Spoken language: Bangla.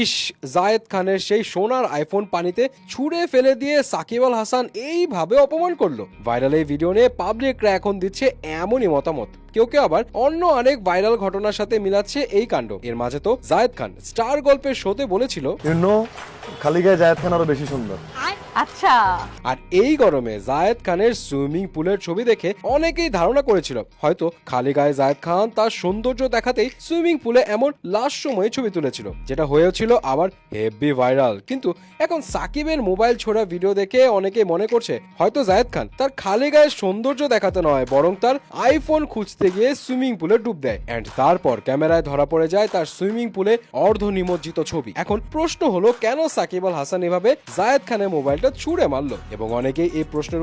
ইস, জায়েদ খানের সেই সোনার আইফোন পানিতে ছুঁড়ে ফেলে দিয়ে সাকিব আল হাসান এইভাবে অপমান করলো। ভাইরাল এই ভিডিও নিয়ে পাবলিকরা এখন দিচ্ছে এমনই মতামত। কেউ কেউ আবার অন্য অনেক ভাইরাল ঘটনার সাথে মিলাচ্ছে এই কাণ্ড। এর মাঝে তো জায়েদ খান স্টার গল্পের শোতে বলেছিল, খালি গায়ে জায়েদ খান আরো বেশি সুন্দর। আচ্ছা, আর এই গরমে জায়েদ খানের সুইমিং পুলের ছবি দেখে অনেকেই ধারণা করেছিল হয়তো খালি গায়ে জায়েদ খান তার সৌন্দর্য দেখাতেই সুইমিং পুলে এমন লাস্ট সময়ে ছবি তুলেছিল, যেটা হয়েছিল আবার হেভি ভাইরাল। কিন্তু এখন সাকিবের মোবাইল ছোড়া ভিডিও দেখে অনেকেই মনে করছে হয়তো জায়েদ খান তার খালি গায়ের সৌন্দর্য দেখাতে নয়, বরং তার আইফোন খুঁজতে গিয়ে সুইমিং পুলে ডুব দেয়, এন্ড তারপর ক্যামেরায় ধরা পড়ে যায় তার সুইমিং পুলে অর্ধ নিমজ্জিত ছবি। এখন প্রশ্ন হলো, কেন সাকিব আল হাসান এভাবে জায়েদ খানের মোবাইলটা ছুঁড়ে মারলো? এবং অনেকেই এই প্রশ্নের